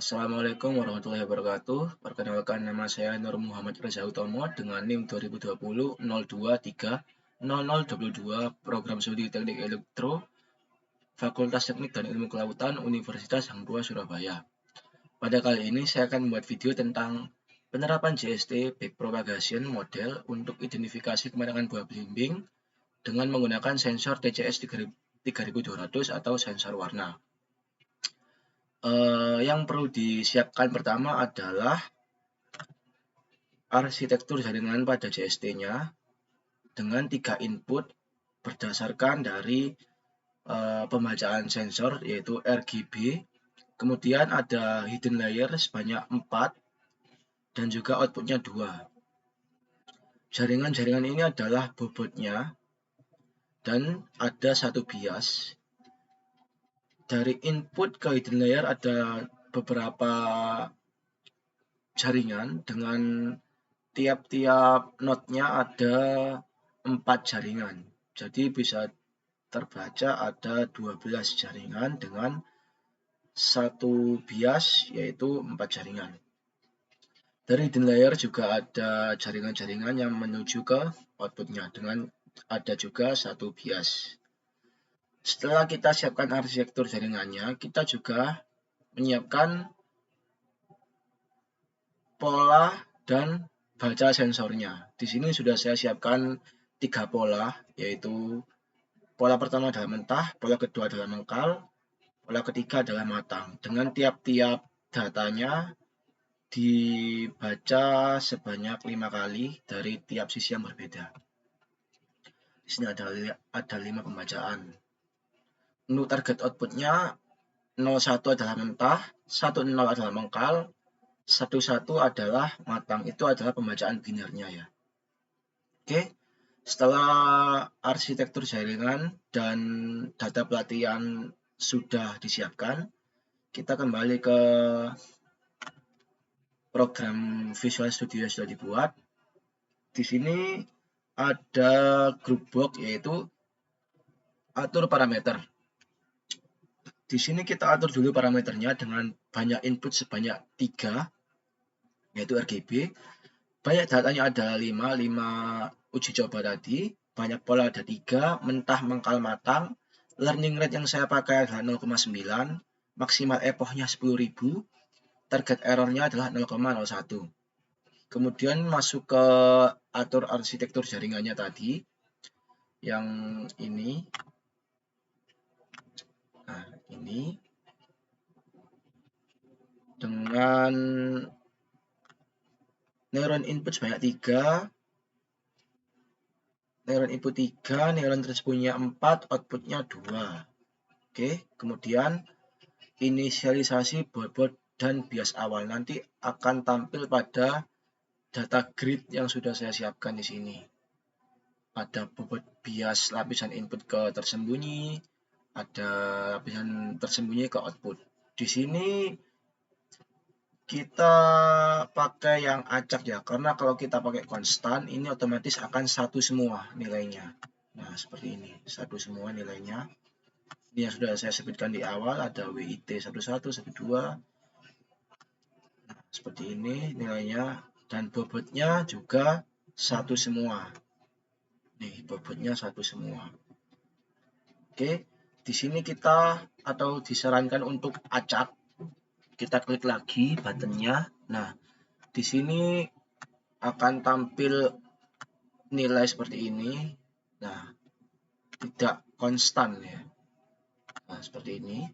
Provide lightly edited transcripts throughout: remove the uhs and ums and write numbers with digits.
Assalamualaikum warahmatullahi wabarakatuh. Perkenalkan, nama saya Nur Muhammad Reza Utomo dengan NIM 2020-02300022 Program Studi Teknik Elektro Fakultas Teknik dan Ilmu Kelautan Universitas Hang Tuah Surabaya. Pada kali ini saya akan membuat video tentang penerapan JST Backpropagation Model untuk identifikasi kematangan buah belimbing dengan menggunakan sensor TCS 3200 atau sensor warna. Yang perlu disiapkan pertama adalah arsitektur jaringan pada JST-nya dengan 3 input berdasarkan dari pembacaan sensor yaitu RGB, kemudian ada hidden layer sebanyak 4 dan juga outputnya 2. Jaringan-jaringan ini adalah bobotnya dan ada satu bias. Dari input ke hidden layer ada beberapa jaringan dengan tiap-tiap node-nya ada 4 jaringan. Jadi bisa terbaca ada 12 jaringan dengan satu bias yaitu 4 jaringan. Dari hidden layer juga ada jaringan-jaringan yang menuju ke outputnya dengan ada juga satu bias. Setelah kita siapkan arsitektur jaringannya, kita juga menyiapkan pola dan baca sensornya. Di sini sudah saya siapkan 3 pola, yaitu pola pertama adalah mentah, pola kedua adalah mengkal, pola ketiga adalah matang. Dengan tiap-tiap datanya dibaca sebanyak 5 kali dari tiap sisi yang berbeda. Di sini ada 5 pembacaan. Untuk target outputnya 01 adalah mentah, 10 adalah mengkal, 11 adalah matang. Itu adalah pembacaan binarnya ya. Oke, setelah arsitektur jaringan dan data pelatihan sudah disiapkan, kita kembali ke program Visual Studio yang sudah dibuat. Di sini ada group box yaitu atur parameter. Di sini kita atur dulu parameternya dengan banyak input sebanyak 3, yaitu RGB. Banyak datanya ada 5 uji coba tadi. Banyak pola ada 3, mentah, mengkal, matang. Learning rate yang saya pakai adalah 0,9, maksimal epochnya 10.000, target errornya adalah 0,01. Kemudian masuk ke atur arsitektur jaringannya tadi, yang ini. Nah, ini dengan neuron input sebanyak 3, neuron input 3, neuron tersembunyinya 4, outputnya 2. Oke, kemudian inisialisasi bobot dan bias awal nanti akan tampil pada data grid yang sudah saya siapkan di sini. Ada bobot bias lapisan input ke tersembunyi, ada lapisan tersembunyi ke output. Di sini kita pakai yang acak ya, karena kalau kita pakai konstan ini otomatis akan satu semua nilainya. Nah, seperti ini, satu semua nilainya. Ini yang sudah saya sebutkan di awal, ada WIT 11, 12. Nah, seperti ini nilainya, dan bobotnya juga satu semua. Nih, bobotnya satu semua. Oke, di sini kita atau disarankan untuk acak. Kita klik lagi buttonnya. Nah, di sini akan tampil nilai seperti ini. Nah, tidak konstan ya. Nah, seperti ini.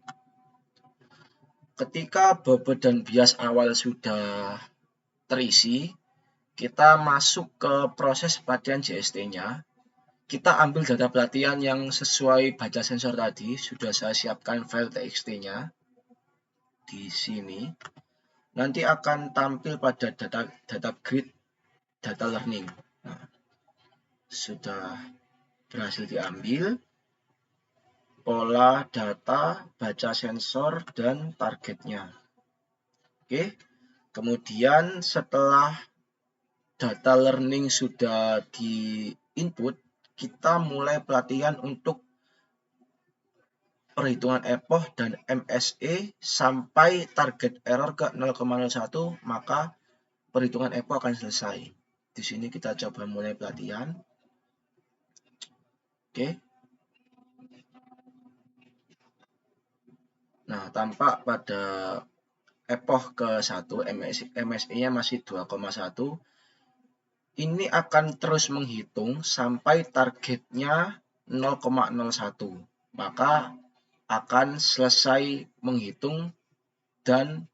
Ketika bobot dan bias awal sudah terisi, kita masuk ke proses pelatihan JST-nya. Kita ambil data pelatihan yang sesuai baca sensor tadi. Sudah saya siapkan file txt-nya di sini. Nanti akan tampil pada data grid data learning. Nah, sudah berhasil diambil pola data, baca sensor, dan targetnya. Oke, kemudian setelah data learning sudah di input, kita mulai pelatihan untuk perhitungan epoch dan MSE sampai target error ke 0,01, maka perhitungan epoch akan selesai. Di sini kita coba mulai pelatihan. Oke. Nah, tampak pada epoch ke 1, MSE-nya masih 2,1. Ini akan terus menghitung sampai targetnya 0,01. Maka akan selesai menghitung dan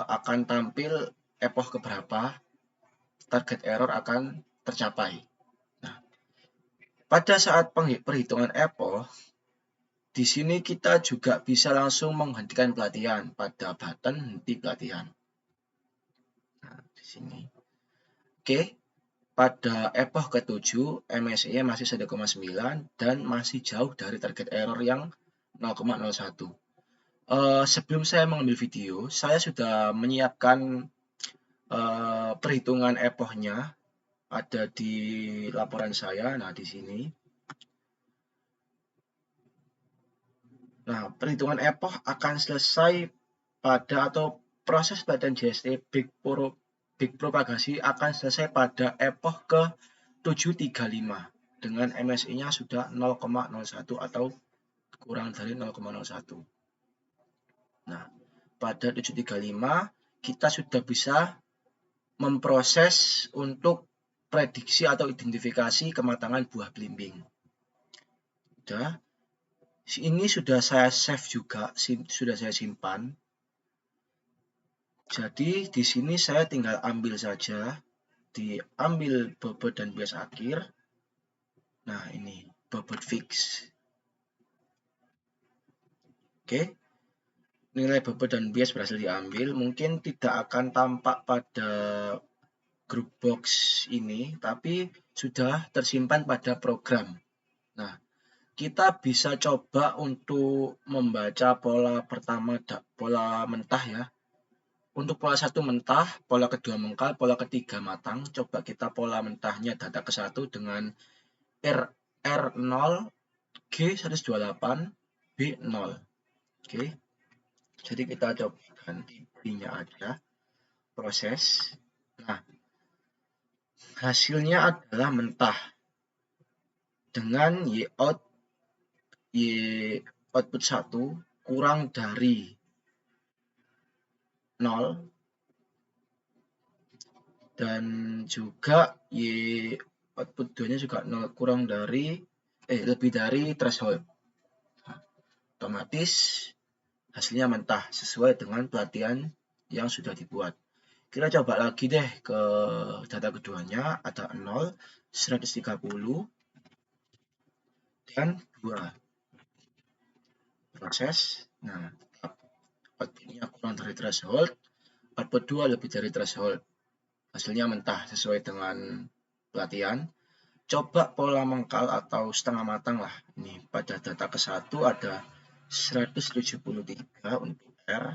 akan tampil epoch keberapa, target error akan tercapai. Nah, pada saat perhitungan epoch, di sini kita juga bisa langsung menghentikan pelatihan pada button henti pelatihan. Nah, di sini. Oke, pada epoch ke-7, MSE-nya masih 1,9 dan masih jauh dari target error yang 0,01. Sebelum saya mengambil video, saya sudah menyiapkan perhitungan epochnya, ada di laporan saya. Nah, di sini. Nah, perhitungan epoch akan selesai pada atau proses badan JST Big propagasi akan selesai pada epoch ke 735 dengan MSI-nya sudah 0,01 atau kurang dari 0,01. Nah, pada 735 kita sudah bisa memproses untuk prediksi atau identifikasi kematangan buah belimbing. Sudah. Ini sudah saya save juga, sudah saya simpan. Jadi di sini saya tinggal ambil saja, diambil bobot dan bias akhir. Nah, ini bobot fix. Oke. Nilai bobot dan bias berhasil diambil. Mungkin tidak akan tampak pada group box ini, tapi sudah tersimpan pada program. Nah, kita bisa coba untuk membaca pola pertama, pola mentah ya. Untuk pola 1 mentah, pola kedua mengkal, pola ketiga matang. Coba kita pola mentahnya data ke-1 dengan R0, G128, B0. Oke. Jadi kita coba ganti B-nya aja. Proses. Nah, hasilnya adalah mentah. Dengan Y output 1 kurang dari 0 dan juga Y output 2 nya juga 0 kurang dari lebih dari threshold. Nah, otomatis hasilnya mentah sesuai dengan pelatihan yang sudah dibuat. Kita coba lagi deh ke data keduanya, ada 0, 130 dan 2. Proses. Nah, outputnya kurang dari threshold, output 2 lebih dari threshold. Hasilnya mentah sesuai dengan pelatihan. Coba pola mengkal atau setengah matang lah. Ini pada data ke-1 ada 173 untuk R.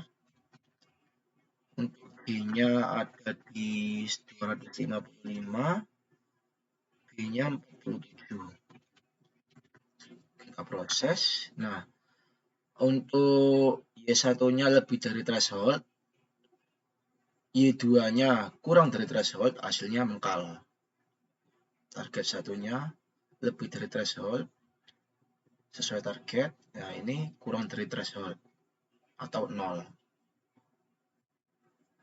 Untuk B-nya ada di 255. B-nya 47. Kita proses. Nah, untuk Y1-nya lebih dari threshold, Y2-nya kurang dari threshold, hasilnya mengkal. Target satunya lebih dari threshold, sesuai target. Nah, ini kurang dari threshold atau 0.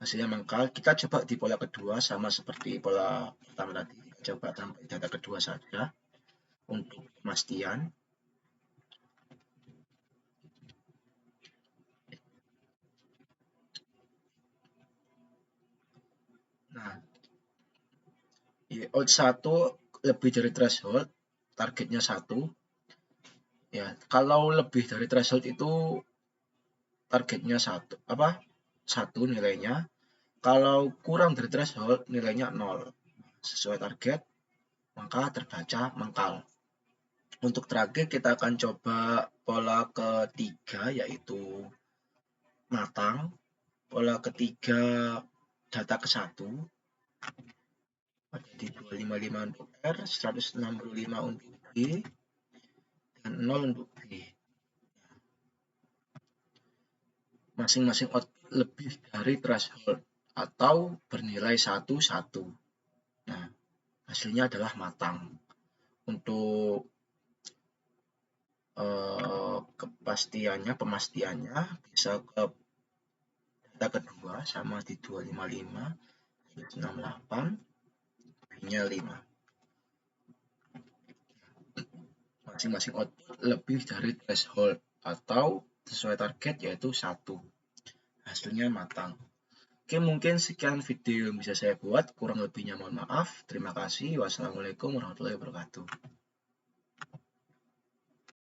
Hasilnya mengkal. Kita coba di pola kedua sama seperti pola pertama tadi. Coba sampai data kedua saja untuk pemastian. Nah, out 1 lebih dari threshold, targetnya 1. Ya, kalau lebih dari threshold itu targetnya 1 nilainya. Kalau kurang dari threshold nilainya 0. Sesuai target, maka terbaca mengkal. Untuk terakhir kita akan coba pola ketiga yaitu matang. Pola ketiga data ke-1 ada di 255 untuk R, 165 untuk B, dan 0 untuk B. masing-masing output lebih dari threshold atau bernilai 1, 1. Nah, hasilnya adalah matang. Untuk pemastiannya bisa ke data kedua sama di 255 68 nya 5. Masing-masing output lebih dari threshold atau sesuai target yaitu 1. Hasilnya matang. Oke, mungkin sekian video yang bisa saya buat. Kurang lebihnya mohon maaf. Terima kasih. Wassalamualaikum warahmatullahi wabarakatuh.